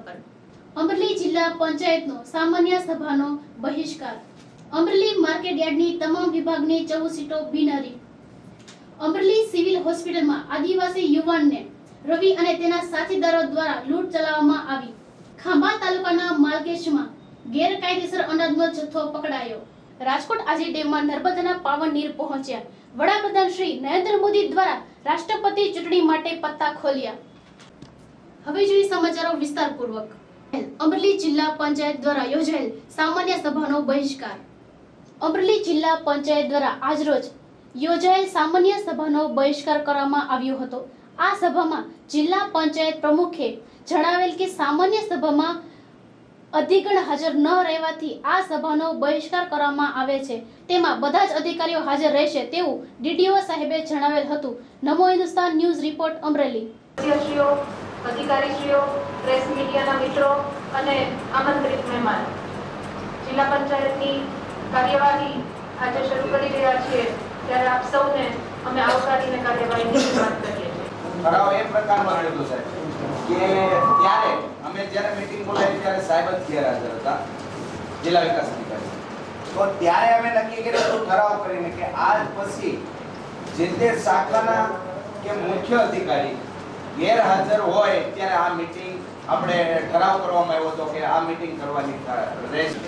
પર અમરેલી જિલ્લા પંચાયતનો સામાન્ય સભાનો બહિષ્કાર। અમરેલી માર્કેટ યાર્ડની તમામ વિભાગની 14 સીટો બિનહરીફ। અમરેલી સિવિલ હોસ્પિટલમાં આદિવાસી યુવાનને રવિ અને તેના સાથીદારો દ્વારા લૂંટ ચલાવવામાં આવી। ખાંભા તાલુકાના માલકેશમાં ગેરકાયદેસર અનાજનો જથ્થો પકડાયો। રાજકોટ આજી ડેમમાં નર્મદાના પાવન નીર પહોંચ્યા। વડાપ્રધાન શ્રી નરેન્દ્ર મોદી દ્વારા રાષ્ટ્રપતિ ચૂંટણી માટે પત્તા ખોલ્યા। હવે જોઈએ સમાચારો વિસ્તારપૂર્વક। અમરેલી જિલ્લા પંચાયત દ્વારા યોજાયેલ સામાન્ય સભાનો બહિષ્કાર। અમરેલી જિલ્લા પંચાયત દ્વારા આજરોજ યોજાયેલ સામાન્ય સભાનો બહિષ્કાર કરવામાં આવ્યો હતો। આ સભામાં જિલ્લા પંચાયત પ્રમુખે જણાવેલ કે સામાન્ય સભામાં અધિગણ હાજર ન રહેવાથી આ સભાનો બહિષ્કાર કરવામાં આવે છે। તેમાં બધા જ અધિકારીઓ હાજર રહેશે તેવું ડીડીઓ સાહેબે જણાવેલ હતું। Namo Hindustan news report Amreli. અધિકારીશ્રીઓ, પ્રેસ મીડિયાના મિત્રો અને આમંત્રિત મહેમાન, જિલ્લા પંચાયતની કાર્યવાહી આજે શરૂ કરી રહ્યા છીએ ત્યારે આપ સૌને અમે આવકારીને કાર્યવાહીની શરૂઆત કરીએ છીએ। ઠરાવ એ પ્રકારનો થયો સાહેબ કે ત્યારે અમે જ્યારે મીટિંગ બોલાવી ત્યારે સાહેબ જ ગેરહાજર હતા, જિલ્લા વિકાસ અધિકારી। તો ત્યારે અમે નક્કી કર્યું હતું ઠરાવ કરીને કે આજ પછી જે તે શાખાના કે મુખ્ય અધિકારી ગેરહાજર હોય ત્યારે આ મીટિંગ આપણે ઠરાવ કરવામાં આવ્યો હતો કે આ મીટિંગ કરવાની રહેશે।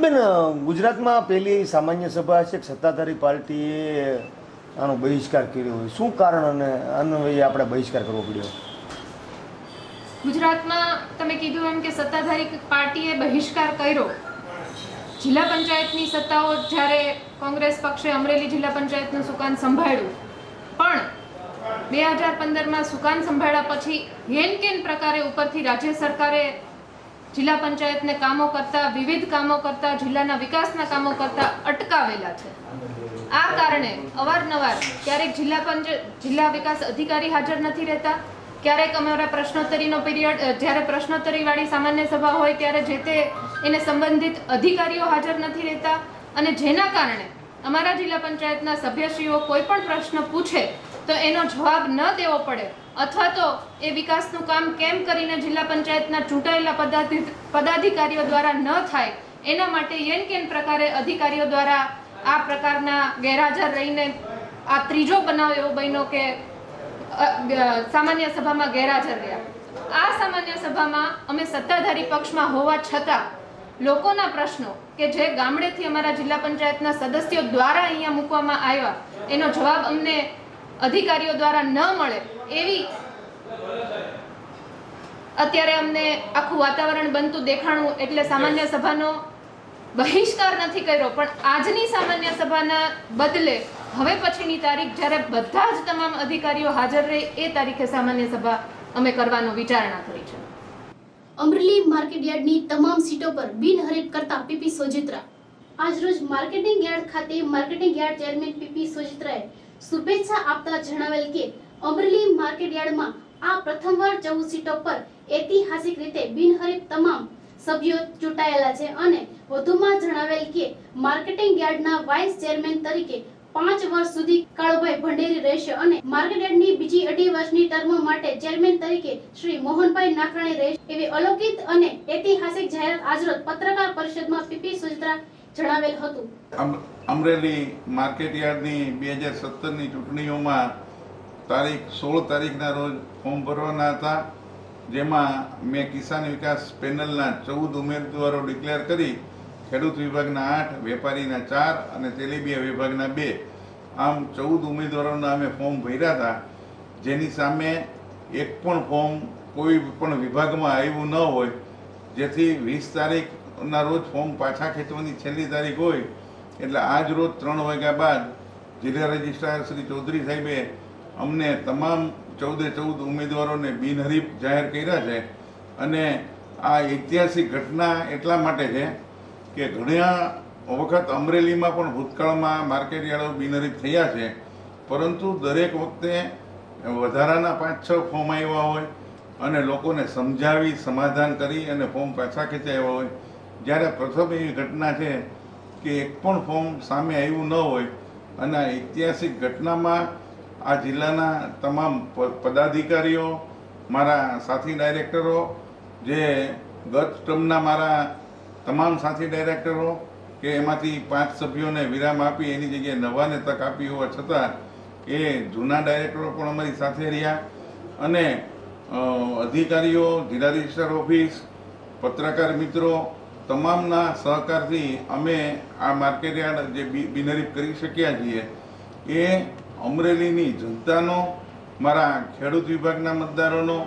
બેન, ગુજરાતમાં પહેલી સામાન્ય સભા છે, સત્તાધારી પાર્ટીએ આનો બહિષ્કાર કર્યો હોય, શું કારણ અને અન્વયે આપણે બહિષ્કાર કરવો પડ્યો? ગુજરાતમાં તમે કીધું એમ કે સત્તાધારી પાર્ટીએ બહિષ્કાર કર્યો। જિલ્લા પંચાયતની સત્તાઓ જ્યારે કોંગ્રેસ પક્ષે અમરેલી જિલ્લા પંચાયતનું સુકાન સંભાળ્યું, પણ 2015માં સુકાન સંભાળ્યા પછી હેન કેન પ્રકારે ઉપરથી રાજ્ય સરકારે જિલ્લા પંચાયતને કામો કરતા, વિવિધ કામો કરતા, જિલ્લાના વિકાસના કામો કરતા અટકાવેલા છે। આ કારણે અવારનવાર ક્યારેક જિલ્લા વિકાસ અધિકારી હાજર નથી રહેતા, ક્યારેક અમારા પ્રશ્નોત્તરીનો પીરિયડ, જ્યારે પ્રશ્નોત્તરીવાળી સામાન્ય સભા હોય ત્યારે જે તે એને સંબંધિત અધિકારીઓ હાજર નથી રહેતા, અને જેના કારણે અમારા જિલ્લા પંચાયતના સભ્યશ્રીઓ કોઈ પણ પ્રશ્ન પૂછે તો એનો જવાબ ન દેવો પડે, અથવા તો એ વિકાસનું કામ કેમ કરીને જિલ્લા પંચાયતના ચૂંટાયેલા પદાધિકારીઓ દ્વારા ન થાય એના માટે યેન કેન પ્રકારે અધિકારીઓ દ્વારા આ પ્રકારના ગેરહાજર રહીને આ ત્રીજો બનાવ એવો બન્યો કે સામાન્ય સભામાં ગેરહાજર રહ્યા। આ સામાન્ય સભામાં અમે સત્તાધારી પક્ષમાં હોવા છતાં લોકોના પ્રશ્નો કે જે ગામડેથી અમારા જિલ્લા પંચાયતના સદસ્યો દ્વારા અહીંયા મૂકવામાં આવ્યા એનો જવાબ અમને અધિકારીઓ દ્વારા ન મળે એવી અત્યારે અમને આખું વાતાવરણ બનતું દેખાણું, એટલે સામાન્ય સભાનો બહિષ્કાર નથી કર્યો, પણ આજની સામાન્ય સભાના બદલે હવે પછીની તારીખ જ્યારે બધા જ તમામ અધિકારીઓ હાજર રહે એ તારીખે સામાન્ય સભા અમે કરવાનો વિચારણા કરી છે। અમરેલી માર્કેટ યાર્ડની તમામ સીટો પર બિનહરીફ કરતા પીપી સોજિત્રા। આજરોજ માર્કેટિંગ યાર્ડ ખાતે માર્કેટિંગ યાર્ડ ચેરમેન પીપી સોજિત્રાએ શુભેચ્છા આપતા જણાવેલ કે અમરેલી માર્કેટ યાર્ડમાં આ પ્રથમવાર 14 સીટો પર ઐતિહાસિક રીતે બિનહરીફ તમામ સભ્યો ચૂંટાયેલા છે, અને વધુમાં જણાવેલ કે માર્કેટિંગ યાર્ડના વાઇસ ચેરમેન તરીકે 5 વર્ષ સુધી કાળુભાઈ ભંડેરી રહેશે, અને માર્કેટ યાર્ડની બીજી 2.5 વર્ષની ટર્મ માટે ચેરમેન તરીકે શ્રી મોહનભાઈ નાખરાણી રહેશે એવી અલૌકિક અને ઐતિહાસિક જાહેરાત આજરોજ પત્રકાર પરિષદમાં પીપી સોજિત્રા જણાવેલ હતું। અમરેલી માર્કેટ યાર્ડની 2017ની ચૂંટણીઓમાં તારીખ 16 તારીખના રોજ ફોર્મ ભરવાના હતા, જેમાં મેં કિસાન વિકાસ પેનલના 14 ઉમેદવારો ડિક્લેર કરી, ખેડૂત વિભાગના 8, વેપારીના 4 અને તેલીબિયા વિભાગના 2, આમ 14 ઉમેદવારોના અમે ફોર્મ ભર્યા હતા, જેની સામે એક પણ ફોર્મ કોઈ પણ વિભાગમાં આવ્યું ન હોય, જેથી 20 તારીખના રોજ ફોર્મ પાછા ખેંચવાની છેલ્લી તારીખ હોય, એટલે આજ રોજ 3 વાગ્યા બાદ જિલ્લા રજિસ્ટ્રાર શ્રી ચૌધરી સાહેબે અમને તમામ 14 ઉમેદવારોને બિનહરીફ જાહેર કર્યા છે। અને આ ઐતિહાસિક ઘટના એટલા માટે છે કે ઘણા વખત અમરેલીમાં પણ ભૂતકાળમાં માર્કેટ યાર્ડો બિનહરીફ થયા છે, પરંતુ દરેક વખતે વધારાના 5-6 ફોર્મ આવ્યા હોય અને લોકોને સમજાવી સમાધાન કરી અને ફોર્મ પાછા ખેંચાયા હોય. જ્યારે પ્રથમ એવી ઘટના છે કે એક પણ ફોર્મ સામે આવ્યું ન હોય અને આ ઐતિહાસિક ઘટનામાં આ જિલ્લાના તમામ પદાધિકારીઓ, મારા સાથી ડાયરેક્ટરો, જે ગત ટર્મના મારા તમામ સાથી ડાયરેક્ટરો કે એમાંથી 5 સભ્યોને વિરામ આપી એની જગ્યાએ નવાને તક આપી હોવા છતાં એ જૂના ડાયરેક્ટરો પણ અમારી સાથે રહ્યા અને અધિકારીઓ, જિલ્લા રજિસ્ટ્રાર ઓફિસ, પત્રકાર મિત્રો તમામના સહકારથી અમે આ માર્કેટયાર્ડ જે બિનહરીફ કરી શક્યા છીએ. એ અમરેલીની જનતાનો, મારા ખેડૂત વિભાગના મતદારોનો,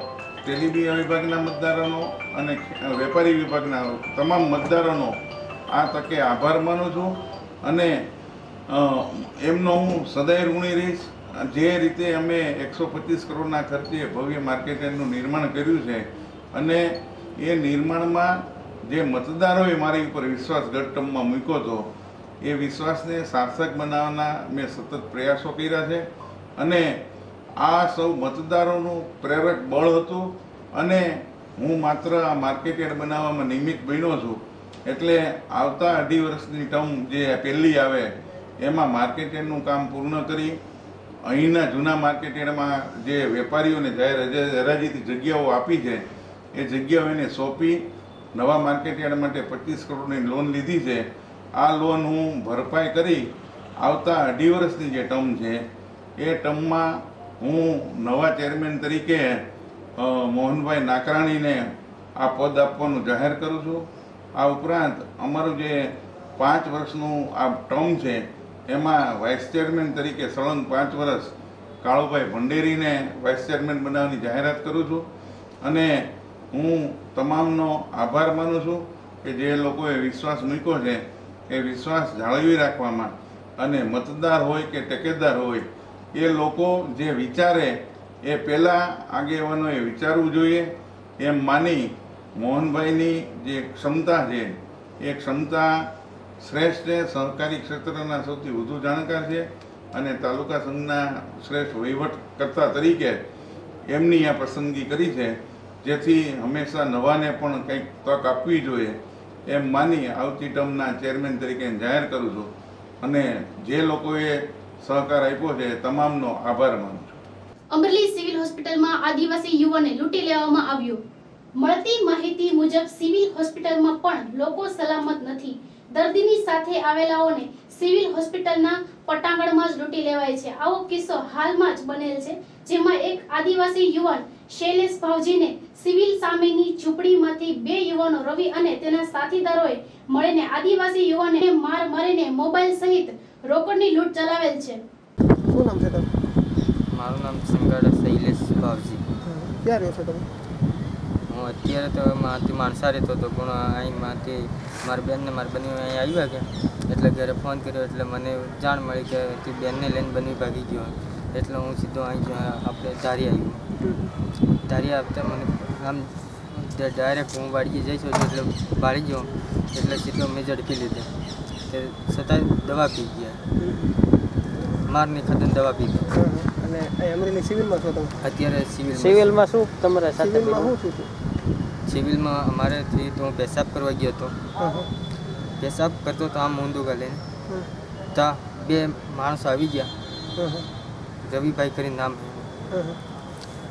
તેલીબિયા વિભાગના મતદારોનો અને વેપારી વિભાગના તમામ મતદારોનો આ તકે આભાર માનું છું અને એમનો હું સદાય ઋણી રહીશ. જે રીતે અમે 125 કરોડના ખર્ચે ભવ્ય માર્કેટયાર્ડનું નિર્માણ કર્યું છે અને એ નિર્માણમાં જે મતદારોએ મારી ઉપર વિશ્વાસ ગત ટર્મમાં મૂક્યો હતો એ વિશ્વાસને સાર્થક બનાવવાના મેં સતત પ્રયાસો કર્યા છે અને આ સૌ મતદારોનું પ્રેરક બળ હતું અને હું માત્ર આ માર્કેટયાર્ડ બનાવવામાં નિમિત્ત બન્યો છું. એટલે આવતા 2.5 વર્ષની ટર્મ જે પહેલી આવે એમાં માર્કેટયાર્ડનું કામ પૂર્ણ કરી અહીંના જૂના માર્કેટયાર્ડમાં જે વેપારીઓને જાહેર હરાજીથી જગ્યાઓ આપી છે એ જગ્યાઓ એને સોંપી નવા માર્કેટયાર્ડ માટે 25 કરોડની લોન લીધી છે. આ લોન હું ભરપાઈ કરી આવતા 2.5 વર્ષની જે ટર્મ છે એ ટર્મમાં હું નવા ચેરમેન તરીકે મોહનભાઈ નાકરાણીને આ પદ આપવાનું જાહેર કરું છું. આ ઉપરાંત અમારું જે 5 વર્ષનું આ ટર્મ છે એમાં વાઇસ ચેરમેન તરીકે સળંગ 5 વર્ષ કાળુભાઈ ભંડેરીને વાઇસ ચેરમેન બનાવવાની જાહેરાત કરું છું અને હું તમામનો આભાર માનું છું કે જે લોકોએ વિશ્વાસ મૂક્યો છે એ વિશ્વાસ જાળવી રાખવામાં અને મતદાર હોય કે ટેકેદાર હોય એ લોકો જે વિચારે એ પહેલાં આગેવાનોએ વિચારવું જોઈએ એમ માની મોહનભાઈની જે ક્ષમતા છે એ ક્ષમતા શ્રેષ્ઠ છે. સહકારી ક્ષેત્રના સૌથી વધુ જાણકાર છે અને તાલુકા સંઘના શ્રેષ્ઠ વહીવટકર્તા તરીકે એમની આ પસંદગી કરી છે. જેથી હંમેશા નવાને પણ કંઈક તક આપવી જોઈએ એમ માની આવતી ટર્મના ચેરમેન તરીકે જાહેર કરું છું અને જે લોકોએ સહકાર આપ્યો છે તમામનો આભાર માનું છું. અમરેલી સિવિલ હોસ્પિટલમાં આદિવાસી યુવાનને લૂંટી લેવામાં આવ્યો. મળતી માહિતી મુજબ સિવિલ હોસ્પિટલમાં પણ લોકો સલામત નથી. દર્દીની સાથે આવેલાઓને સિવિલ હોસ્પિટલના પટાંગણમાં જ લૂંટી લેવાય છે. આવો કિસ્સો હાલમાં જ બનેલ છે, જેમાં એક આદિવાસી યુવાન શૈલેષ ભાવજીને સિવિલ સામેની ઝૂંપડીમાંથી 2 યુવાનો રવિ અને તેના સાથીદારોએ મળીને આદિવાસી યુવાનને માર મારીને મોબાઈલ સહિત રોકડની લૂંટ ચલાવેલ છે. શું નામ છે તમારું? મારું નામ સંગાડા શૈલેષ ભાવજી. ક્યાં રહ્યો છો તમે? હું અત્યારે તો માણસા રહેતો હતો પણ અહીંમાંથી મારી બેનને મારી બની અહીં આવ્યા ગયા એટલે ઘરે ફોન કર્યો એટલે મને જાણ મળી કે તું બેનને લઈને બની ભાગી ગયો. એટલે હું સીધો અહીં આપણે ધારી આવ્યો. ધારી આવતા મને આમ ડાયરેક્ટ હું વાડીએ જઈશ એટલે ભાળી ગયો એટલે સીધો મેં ઝડપી લીધો. તે છતાં દવા પી ગયા, મારની ખાતર દવા પી ગઈ. અને અહીં અમરેલી સિવિલમાં છો તમે? અત્યારે સિવિલમાં શું તમારા સાથે સિવિલમાં શું થયું? સિવિલમાં અમારેથી તો હું પેશાબ કરવા ગયો હતો. પેશાબ કરતો તો આમ ઊંધું ગાલીને ત્યાં 2 માણસો આવી ગયા. રવિભાઈ કરીને નામ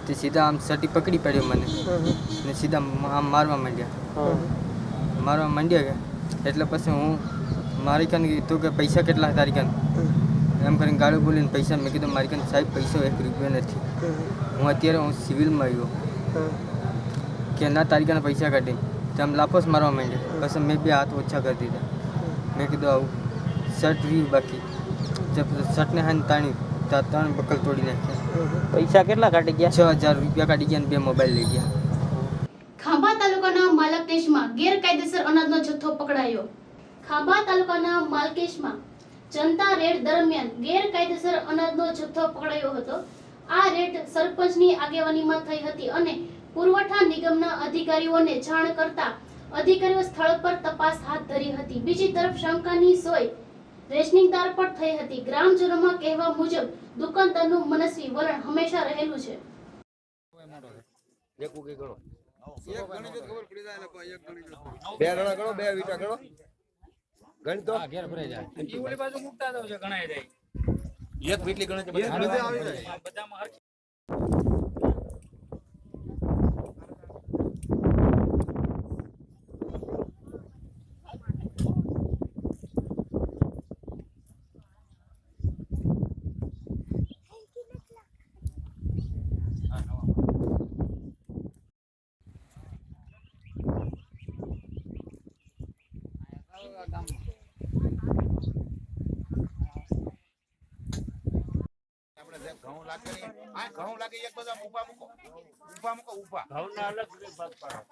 તે સીધા આમ સટી પકડી પડ્યો મને ને સીધા આમ મારવા માંડ્યા ગયા. એટલે પછી હું મારી કાન કીધું કે પૈસા કેટલા તારી કાન એમ કરીને ગાળું બોલીને પૈસા મેં કીધું મારી કાન સાહેબ પૈસા 1 રૂપિયો નથી. હું સિવિલમાં આવ્યો કે ના તારી કાન પૈસા કાઢી તો આમ લાફોસ મારવા માંડ્યા. પછી મેં 2 હાથ ઓછા કરી દીધા. મેં કીધું આવું શર્ટ રહ્યું બાકી શર્ટને હાથ તાણી 3 બકલ તોડી નાખ્યા. પૈસા કેટલા કાઢી ગયા? 6000 રૂપિયા કાઢી ગયા અને 2 મોબાઈલ લઈ ગયા. ખાંભા તાલુકાના માલકેશમાં ગેરકાયદેસર અનાજનો જથ્થો પકડાયો. ખાંભા તાલુકાના માલકેશમાં જનતા રેડ દરમિયાન ગેરકાયદેસર અનાજનો જથ્થો પકડાયો હતો. આ રેડ સરપંચની આગેવાનીમાં થઈ હતી અને પુરવઠા નિગમના અધિકારીઓને જાણ કરતા અધિકારીઓ સ્થળ પર તપાસ હાથ ધરી હતી. બીજી તરફ શંકાની સોય રેશનિંગદાર પર થઈ હતી. ગ્રામજનોમાં કહેવા મુજબ દુકાનદારનું મનસ્વી વલણ હંમેશા રહેલું છે. એક ઉકી ગણો બે ગણો ગણો બે વીટા ગણો ગણ તો ઘેર ભરાઈ જાય ઈ ઓલી બાજુ મુકતા દો છે ગણાય જાય એક વીટલી ગણે છે બધા આવી જાય બધામાં હરખી ઘઉં લાગે ઘઉં લાગે એક બધા ઊભા મૂકો ઊભા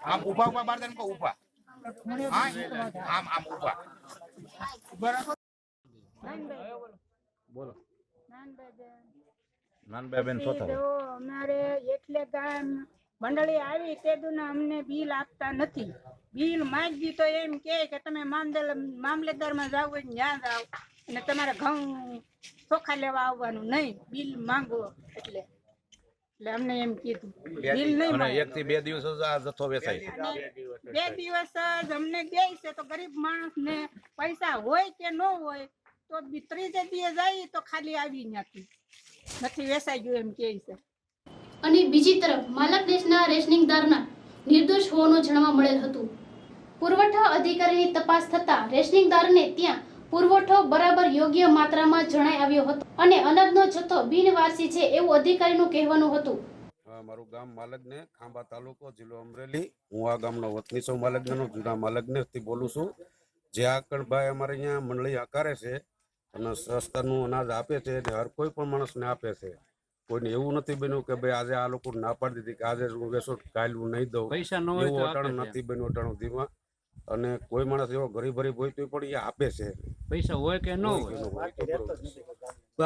આમ ઊભા બાર મૂકો ઊભા આમ આમ ઊભા બોલો નાનબાબેન અમારે એટલે ગામ મંડળી આવી તે દુના અમને બિલ આપતા નથી. બિલ માંગી તો એમ કે તમે મામલેદારમાં જાવ હોય ત્યાં જાવ અને તમારે ઘઉં ચોખા લેવા આવવાનું નહીં, બિલ માંગો એટલે અમને એમ કીધું બિલ નહીં. એક થી 2 દિવસ આ જથ્થો વેચાય 2 દિવસ જ અમને દે છે તો ગરીબ માણસ ને પૈસા હોય કે ન હોય તો ત્રીજે દિવસે જાય તો ખાલી આવી નથી વેચાઈ ગયું એમ કે છે. અને બીજી તરફ માલક દેશના રેશનિંગદારના નિર્દોષ હોવાનું જાણવા મળેલ હતું. પુરવઠા અધિકારીની તપાસ થતા રેશનિંગદારને ત્યાં પુરવઠો બરાબર યોગ્ય માત્રામાં જણાઈ આવ્યો હતો અને અનાજનો જથ્થો બિનવારસી છે એવું અધિકારીનું કહેવાનું હતું. મારું ગામ માલગને, ખાંભા તાલુકો, જિલ્લો અમરેલી. હું આ ગામનો વતની છું, માલગનેનો જૂના માલગનેથી બોલું છું. જે આકણભાઈ અમારે અહીંયા મંડળી આકારે છે અને સસ્તાનું અનાજ આપે છે અને હર કોઈ પણ માણસને આપે છે. કોઈને એવું નથી બન્યું કે ભાઈ આજે આ લોકો ના પાડી દીધી કે આજે હું વેસો કાલ હું નહીં દઉં, એવું અટાણું નથી બન્યું અટાણું ધીમા. અને કોઈ માણસ એવો ગરીબ હોય તો પણ એ આપે છે, પૈસા હોય કે ન હોય.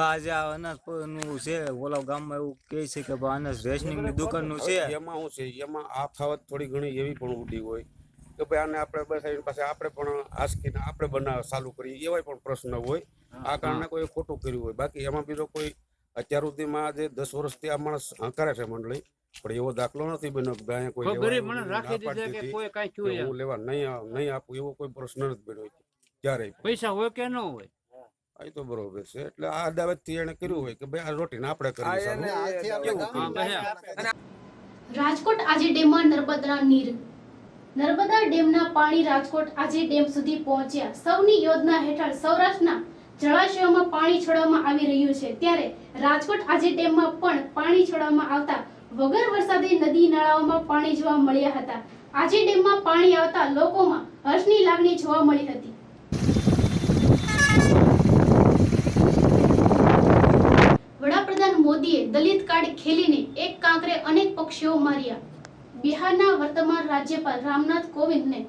આજે આ અનાજ નું છે ઓલા ગામમાં એવું કહે છે કે અનાજ રેશનિંગની દુકાનનું છે. એમાં શું છે, એમાં આ ફાવત થોડી ઘણી એવી પણ ઉડી હોય કે ભાઈ આને આપણે બસ એની પાસે આપણે પણ આસકીને આપણે બનાવ ચાલુ કરીએ એવા પણ પ્રશ્ન હોય. આ કારણે કોઈ ખોટું કર્યું હોય. બાકી એમાં બીજો કોઈ અત્યાર સુધીમાં આજે 10 વર્ષથી આ માણસ હંકારે છે મંડળી, પણ એવો દાખલો નથી બન્યો કે અહીંયા કોઈ હું લેવા નહીં આપું એવો કોઈ પ્રશ્ન નથી બન્યો ક્યારેય. પૈસા હોય કે ન હોય એ તો બરોબર છે. એટલે આ અદાવત થી એને કર્યું હોય કે ભાઈ આ રોટીને આપણે કરીએ. રાજકોટ આજે ડેમમાં નર્મદા ડેમના પાણી રાજકોટ આજે ડેમ સુધી પહોંચ્યા. સૌની યોજના હેઠળ સૌરાષ્ટ્રના જળાશયોમાં પાણી છોડવામાં આવી રહ્યું છે, ત્યારે રાજકોટ આજે ડેમમાં પણ પાણી છોડવામાં આવતા વગર વરસાદે નદી નાળાઓમાં પાણી જોવા મળ્યા હતા. આજે ડેમમાં પાણી આવતા લોકોમાં હર્ષની લાગણી જોવા મળી હતી. વડાપ્રધાન મોદીએ દલિત કાર્ડ ખેલીને એક કાંકરે અનેક પક્ષીઓ માર્યા. બિહારના વર્તમાન રાજ્યપાલ રામનાથ કોવિંદને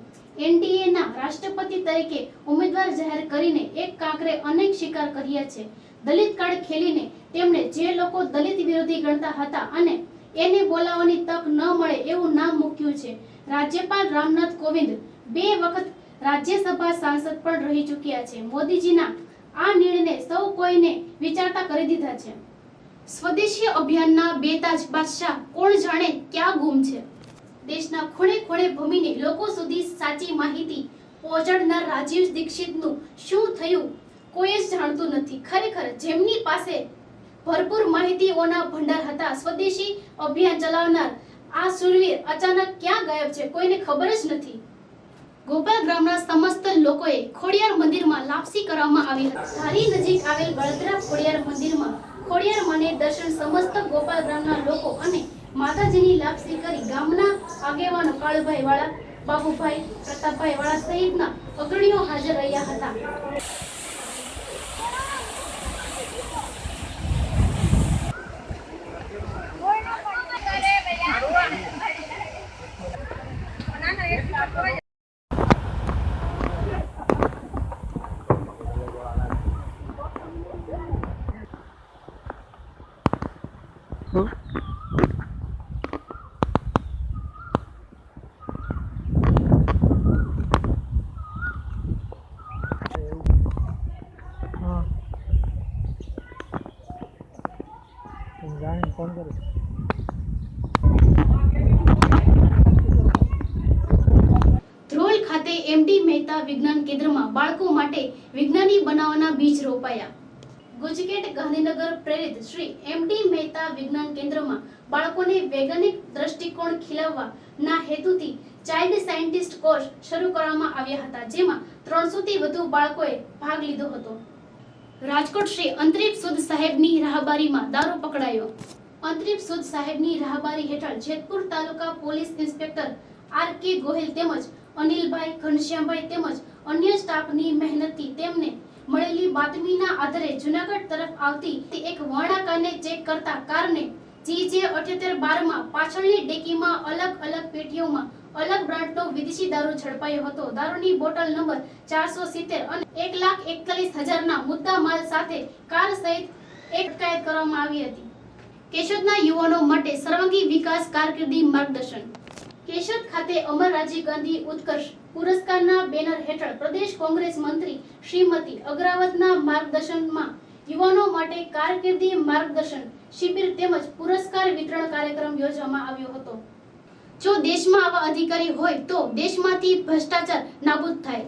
એનડીએના રાષ્ટ્રપતિ તરીકે ઉમેદવાર જાહેર કરીને એક કાંકરે અનેક શિકાર કર્યા છે. દલિત કાર્ડ ખેલીને તેમણે જે લોકો દલિત વિરોધી ગણતા હતા અને એને બોલાવવાની તક ન મળે એવું નામ મૂક્યું છે. રાજ્યપાલ રામનાથ કોવિંદ 2 વખત રાજ્યસભા સાંસદ પણ રહી ચૂક્યા છે. મોદીજીના આ નિર્ણય સૌ કોઈને વિચારતા કરી દીધા છે. સ્વદેશી અભિયાનના બેતાજ બાદશાહ કોણ જાણે ક્યાં ગુમ છે. દેશના ખૂણે ખૂણે ભૂમિને લોકો સુધી સાચી માહિતી પહોંચાડનાર રાજીવ દીક્ષિતનું શું થયું કોઈ જ જાણતું નથી. ખરેખર જેમની પાસે ભરપૂર માહિતીઓના ભંડાર હતા, સ્વદેશી અભિયાન ચલાવનાર આ શૂરવીર અચાનક ક્યાં ગાયબ છે કોઈને ખબર જ નથી. ગોપાલ ગ્રામના સમસ્ત લોકોએ ખોડિયાર મંદિરમાં લાપસી કરવામાં આવી હતી. ધારી નજીક આવેલ બળદરા ખોડિયાર મંદિરમાં ખોડિયાર માને દર્શન સમસ્ત ગોપાલ ગ્રામના લોકો અને માતાજીની લાપસી કરી ગામના આગેવાનો કાળુભાઈ વાળા, બાબુભાઈ, પ્રતાપભાઈ વાળા સહિતના અગ્રણીઓ હાજર રહ્યા હતા. ફોન કરો. એમડી મહેતા વિજ્ઞાન કેન્દ્રમાં બાળકો માટે વિજ્ઞાની બનાવવાના બીજ રોપાયા. ગુજકેટ ગાંધીનગર પ્રેરિત શ્રી એમડી મહેતા વિજ્ઞાન કેન્દ્રમાં બાળકોને વૈજ્ઞાનિક દ્રષ્ટિકોણ ખીલવવાના હેતુથી ચાઇલ્ડ સાયન્ટિસ્ટ કોર્સ શરૂ કરવામાં આવ્યા હતા, જેમાં 300 થી વધુ બાળકોએ ભાગ લીધો હતો. રાજકોટ શ્રી અંતરીપ સુદ સાહેબની રાહબારીમાં દારૂ પકડાયો. અંતરીપ સુદ સાહેબની રાહબારી હેઠળ જેતપુર તાલુકા પોલીસ ઇન્સ્પેક્ટર આર.કે. ગોહિલ તેમજ અનિલભાઈ, ઘનશ્યામભાઈ તેમજ અન્ય સ્ટાફની મહેનતથી તેમને મળેલી બાતમીના આધારે જૂનાગઢ તરફ આવતી એક વર્ણાકાને ચેક કરતા કારને GJ 7812 માં પાછળની ડેકીમાં અલગ અલગ પેટીઓમાં અલગ બ્રાન્ડનો વિદેશી દારૂ ઝડપાયો હતો. દારૂની બોટલ નંબર 470 અને 1,41,000 ના મુદ્દા માલ સાથે કાર સહિત એક અટકાયત કરવામાં આવી હતી. કેશોદના યુવાનો માટે સર્વાંગી વિકાસ કારકિર્દી માર્ગદર્શન. કેશોદ ખાતે અમર રાજીવ ગાંધી ઉત્કર્ષ પુરસ્કારના બેનર હેઠળ પ્રદેશ કોંગ્રેસ મંત્રી શ્રીમતી અગ્રાવતના માર્ગદર્શનમાં યુવાનો માટે કારકિર્દી માર્ગદર્શન શિબિર તેમજ પુરસ્કાર વિતરણ કાર્યક્રમ યોજવામાં આવ્યો હતો. જો દેશમાં આવા અધિકારી હોય તો દેશમાંથી ભ્રષ્ટાચાર નાબૂદ થાય.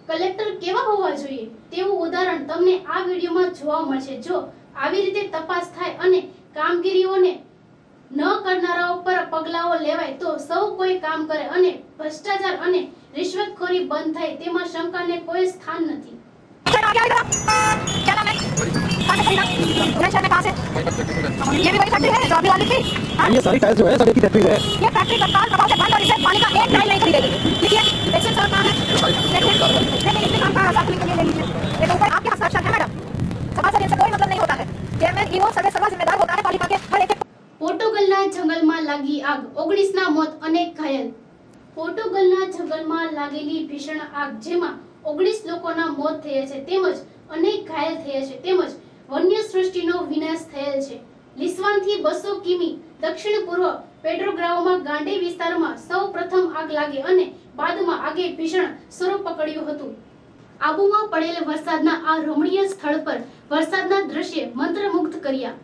કલેક્ટર કેવા હોવા જોઈએ તેવું ઉદાહરણ તમને આ વિડીયોમાં જોવા મળશે. જો આવી રીતે તપાસ થાય અને કામગીરીઓને ન કરનારાઓ પર પગલાઓ લેવાય તો સૌ કોઈ કામ કરે અને ભ્રષ્ટાચાર અને રિશ્વતખોરી બંધ થાય તેમાં શંકાને કોઈ સ્થાન નથી. ये भी वही फैक्ट्री है जो अभी वाली थी. ये सारी टाइल्स जो है सब एक ही फैक्ट्री है. ये फैक्ट्री तत्काल प्रभाव से बंद और इसे पानी का एक टाइल नहीं खरीदेगी. देखिए एक्शन सर कहाँ है. देखिए इसी काम का साथ के लिए ले लीजिए. लेकिन ऊपर आपके हस्ताक्षर है मैडम. सभा से कोई मतलब नहीं होता है. चेयरमैन ईओ सर्वे सर्वा जिम्मेदार होता है पालिका के हर एक. પોર્ટુગલના જંગલમાં લાગી આગ, 19ના મોત, અનેક ઘાયલ. પોર્ટુગલના જંગલમાં લાગેલી ભીષણ આગ જેમાં 19 લોકોના મોત થયા છે તેમજ અનેક ઘાયલ થયા છે તેમજ વન્ય સૃષ્ટિનો વિનાશ થયેલ છે. લિસ્વાનથી 200 કિમી દક્ષિણ પૂર્વ પેડ્રોગ્રાવોમાં ગાંડી વિસ્તારમાં સૌ પ્રથમ આગ લાગી અને બાદમાં આગે ભીષણ સ્વરૂપ પકડ્યું હતું. આબુમાં પડેલ વરસાદના આ રમણીય સ્થળ પર વરસાદના દ્રશ્ય મંત્રમુગ્ધ કર્યા.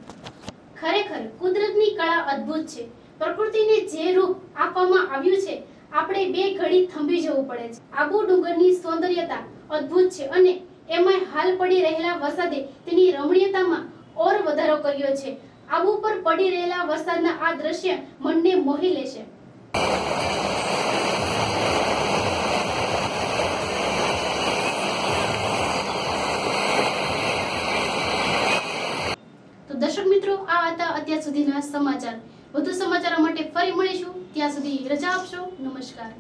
ખરેખર કુદરતની કળા અદ્ભુત છે. પ્રકૃતિને જે રૂપ આપવામાં આવ્યું છે આપણે બે ઘડી થંભી જવું પડે છે. આબુ ડુંગરની સૌંદર્યતા અદ્ભુત છે અને એમાં હાલ પડી રહેલા વરસાદે તેની રમણીયતામાં ઓર વધારો કર્યો છે. આબુ પર પડી રહેલા વરસાદના આ દ્રશ્ય મનને મોહી લેશે. તો દર્શક મિત્રો, આ હતા અત્યાર સુધીના સમાચાર. વધુ સમાચારો માટે ફરી મળીશું. ત્યાં સુધી રજા આપશો. નમસ્કાર.